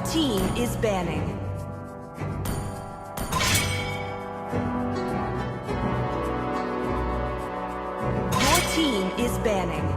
team is banning. Your team is banning.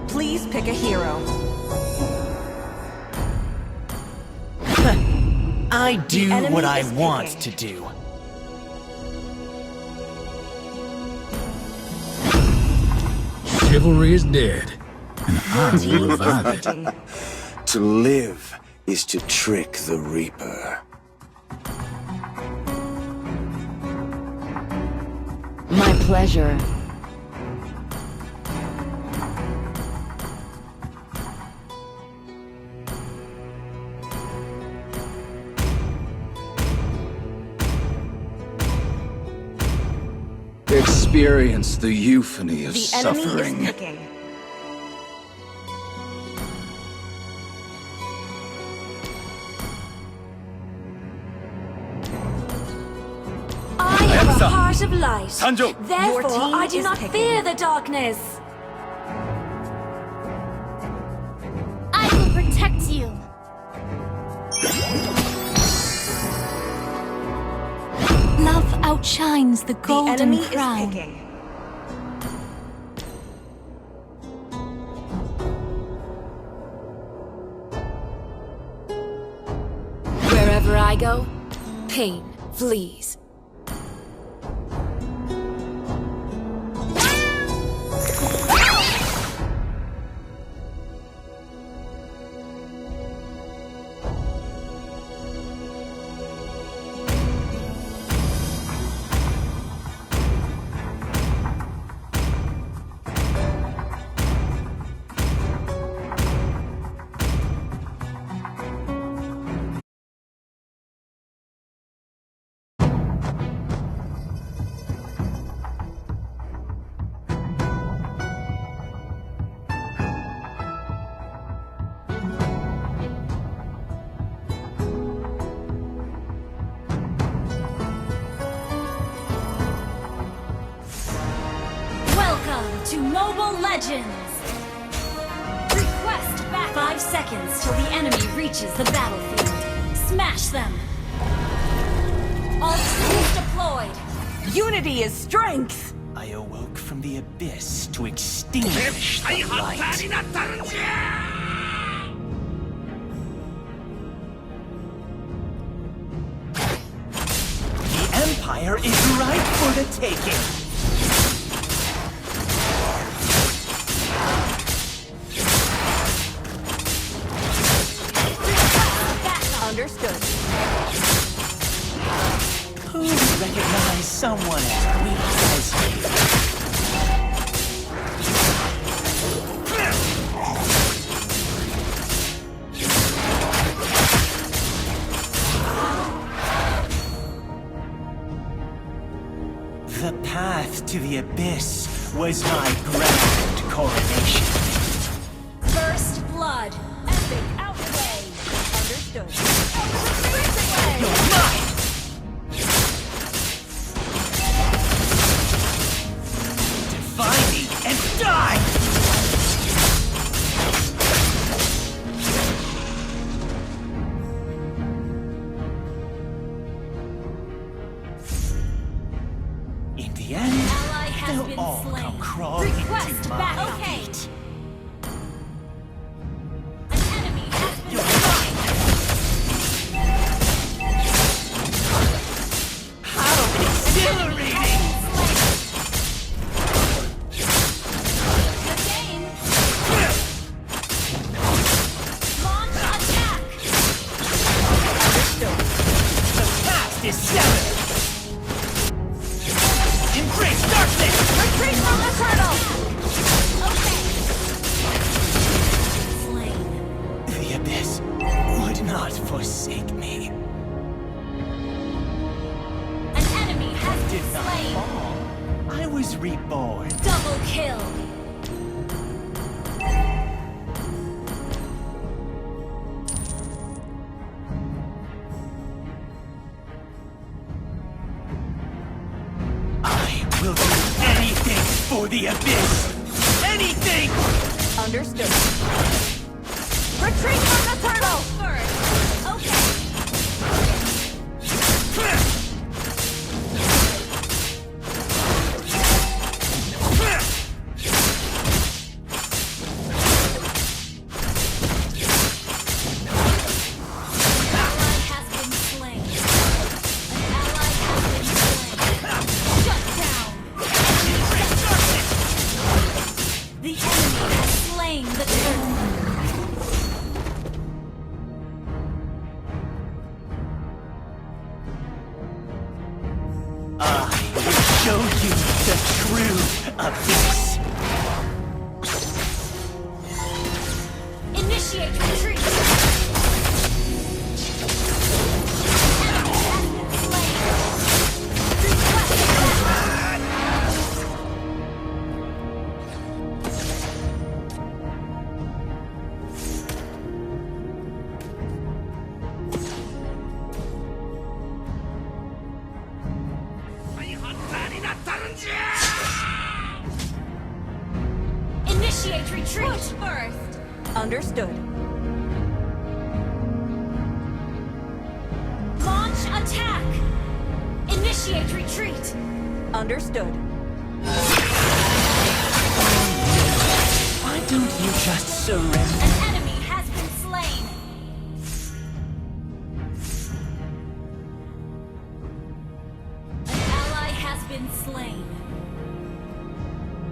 Please pick a hero. I do what I want to do. Chivalry is dead, and I will revive it. To live is to trick the Reaper. My pleasure. Experience the euphony of The enemy suffering. is picking. I have a heart of light. Sanjo! Therefore, Your team I do is not picking. fear the darkness. I will protect you. Love outshines the The golden enemy crown. is picking. Wherever I go, pain flees. Welcome to Mobile Legends! Request back 5 seconds till the enemy reaches the battlefield. Smash them! All tools deployed! Unity is strength! I awoke from the abyss to extinguish the light. The Empire is ripe for the taking. Understood. Who would recognize someone as weak as you? The path to the abyss was my grand coronation. First blood! Epic outlay! Understood. You're mine! Defy me and die! In the end, Ally has they'll been all slain. come crawling Request into my back. Okay. feet. An enemy has been You're slain. How exhilarating! The game! Launch attack! The past is severed! Embrace darkness! Retreat from the turtle! Slain. The abyss would not forsake me. An enemy has Did been not slain. fall. I was reborn. Double kill. the abyss! Anything! Understood. Retreat from the turtle! First. Okay. Show you the true abyss. Initiate retreat. Initiate retreat. Push first. Understood. Launch attack. Initiate retreat. Understood. Why don't you just surrender? An enemy has been slain. An ally has been slain.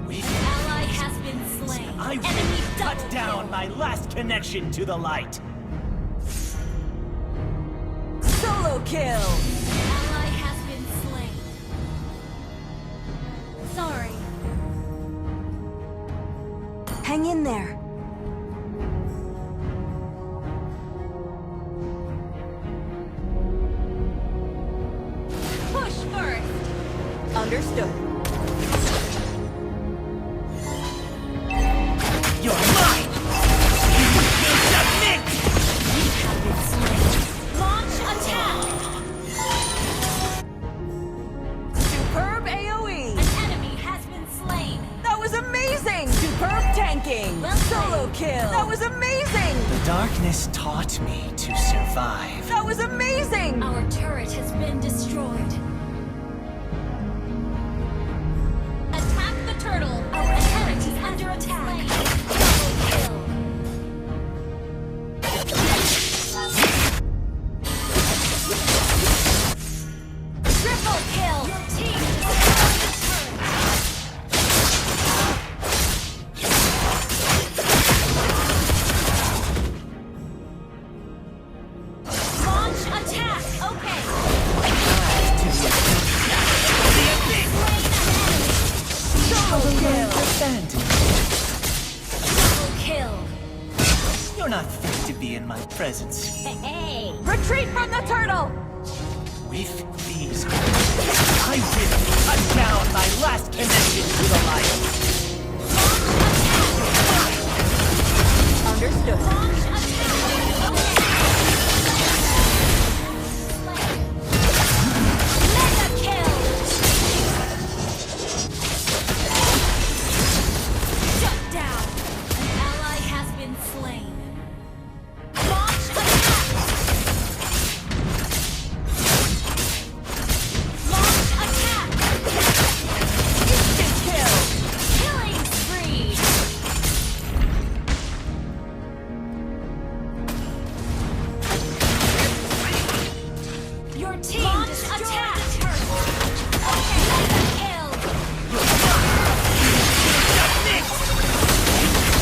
We've Ally has been slain. I Enemy will double cut down kill. my last connection to the light. Solo kill! Ally has been slain. Sorry. Hang in there. Push first. Understood. You're mine! You will submit! Have been slain. Launch attack. Superb AoE! An enemy has been slain. That was amazing! Superb tanking! Well Solo played. kill! That was amazing! The darkness taught me to survive. That was amazing! Our turret has been destroyed. Attack the turtle. Our turret is under attack. Double kill. Triple kill. Your team destroyed the turret. Launch attack. Okay. To the abyss. Solo kill! Abandon. Double kill. You're not fit to be in my presence. Hey. Retreat from the turtle! With these, I will cut down my last connection to the light. Understood. Launch attack. Mega kill. Shut down. An ally has been slain. Launch attack. Launch attack. Instant kill! Killing spree. Your team launch attack. Okay, mega kill.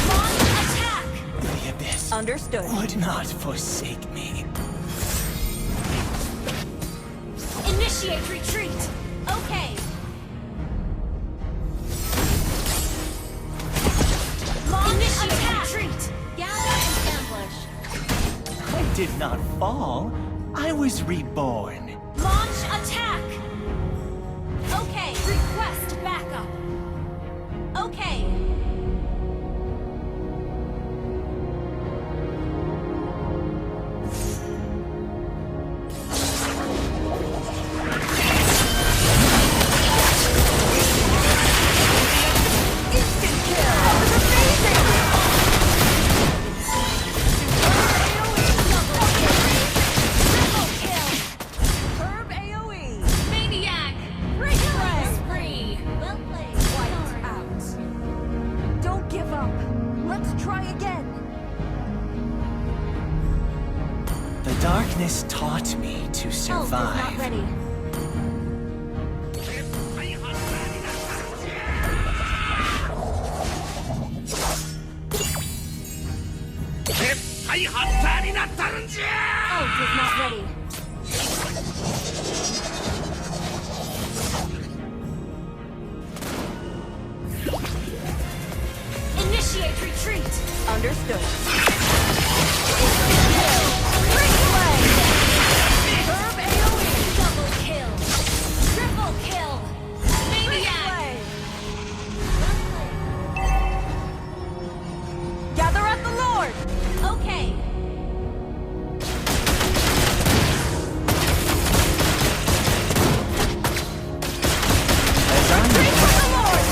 Launch attack. The abyss Understood. would not forsake me. Initiate retreat. Okay. Launch attack. Retreat. Gather and ambush. I did not fall. I was reborn. Launch attack. Okay. Request backup. Okay. Darkness taught me to Ult is not survive. ready. Ult is not ready. Initiate retreat. Understood. Double kill. Triple kill. Maniac. Gather at the Lord! Okay. As I The Lord!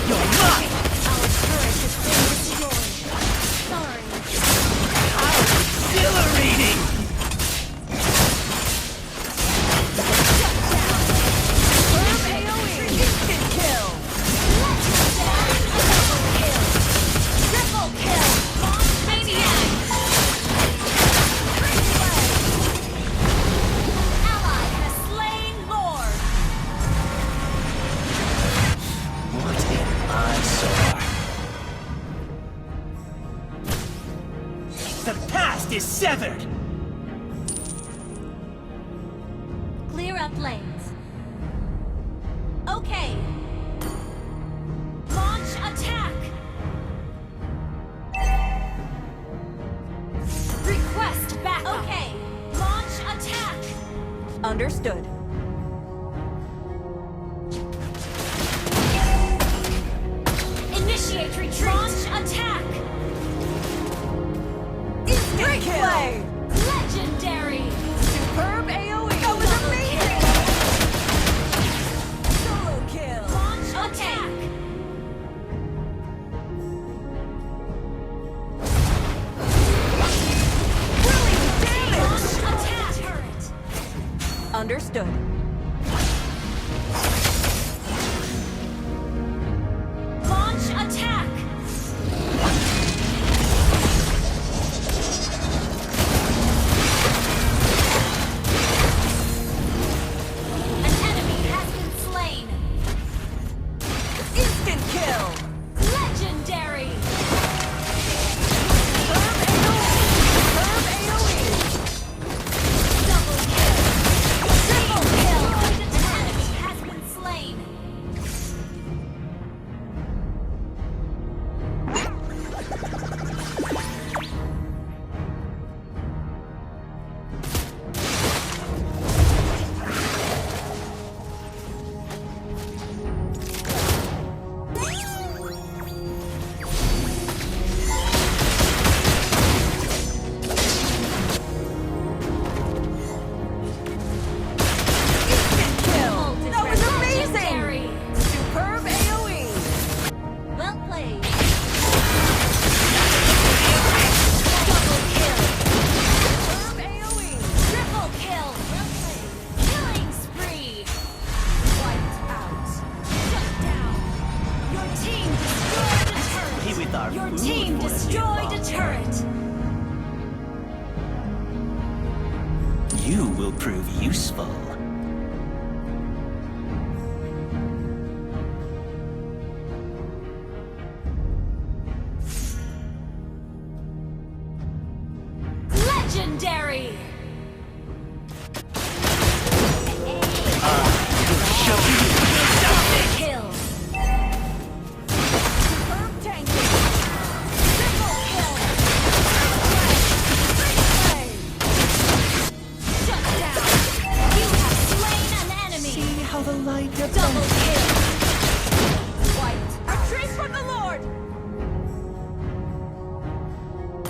You're mine! Our turret has been destroyed. Sorry. Exhilarating! Herb AoE! Instant kill! Triple kill. Maniac. Ally has slain Lord. What an eyesore. The past is severed! Clear up lanes. Okay. Launch attack. Request backup. Okay. Launch attack. Understood. Initiate retreat. Launch attack. Instant kill! Legendary. Superb AoE! That was amazing! Solo kill! Launch attack. Brilliant Launch damage! attack. Turret. Understood. Launch attack. An enemy has been slain. Instant kill! Legendary. Herb AoE! Herb AoE! Double kill. Triple kill. An enemy has been slain. Instant kill! Ult is That was legendary. amazing! Superb AoE! Well played. Double kill. Herb AoE! Triple kill. Well played. Killing spree. Wiped out. Shut down. Your team destroyed a turret. Be with our Your food team for a bit destroyed a longer. turret. You will prove useful. Legendary. Show you Double kill. Superb tanking! Triple kill. Shut down. You have slain an enemy. See how the light of Double kill. White. Retreat from the Lord!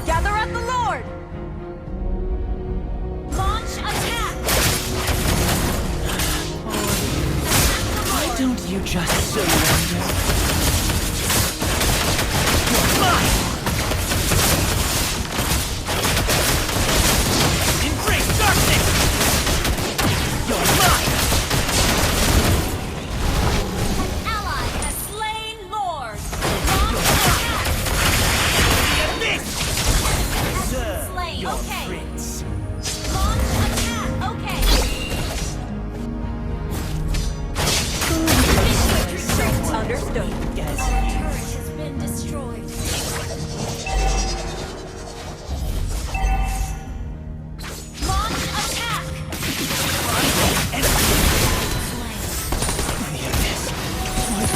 Gather at the Lord! Launch attack. Why don't you just surrender? You're mine! Embrace darkness! You're mine! An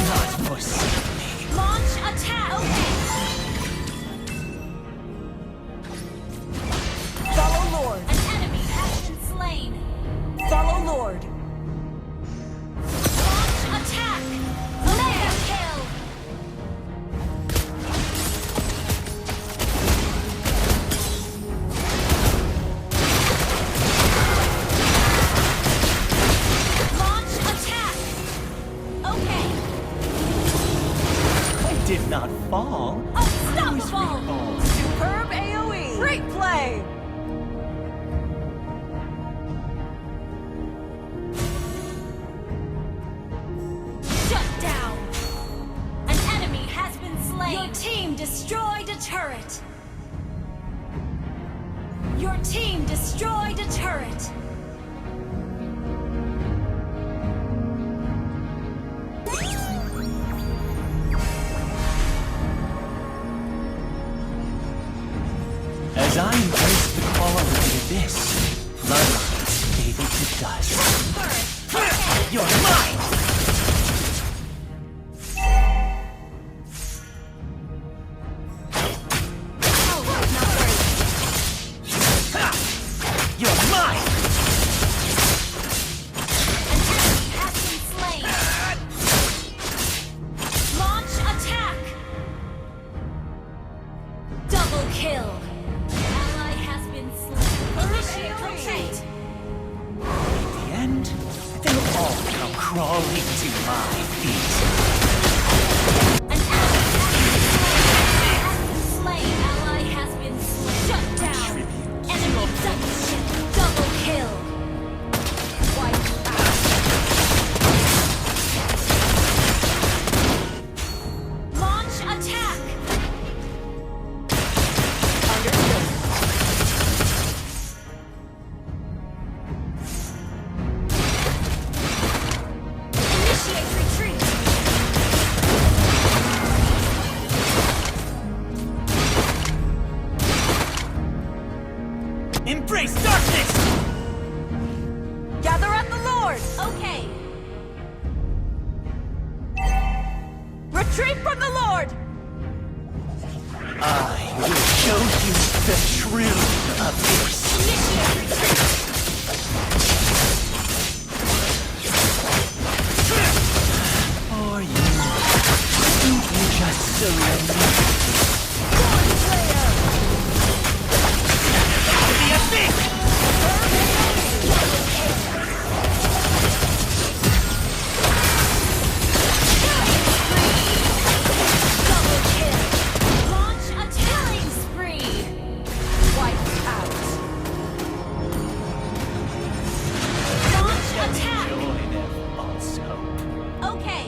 not forsake me. Launch attack. Follow Lord. An enemy has been slain. Follow Lord. Launch attack. Mega kill. Launch attack. Okay. I did not fall. Unstoppable. Superb AoE. Great play. Shut down. An enemy has been slain. Your team destroyed a turret. Your team destroyed a turret. As I embrace the call of the abyss, bloodlines faded to dust. You're mine! You're mine! An enemy has been slain. Launch attack. Double kill. Ally has been slain. Initiate retreat. In the end, they'll all come crawling to my feet. An enemy has been slain. Ally has been slain. Shut down. Enemy double kill. Wipe out. Launch attack. Initiate retreat. Embrace darkness! Gather at the Lord. Okay. Retreat from the Lord. I will show you the true abyss. Initiate retreat. For you just surrender? The abyss! Double kill. Launch a killing spree. Wipe out. Launch attack. Joy their false hope. Okay.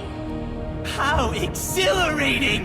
How exhilarating!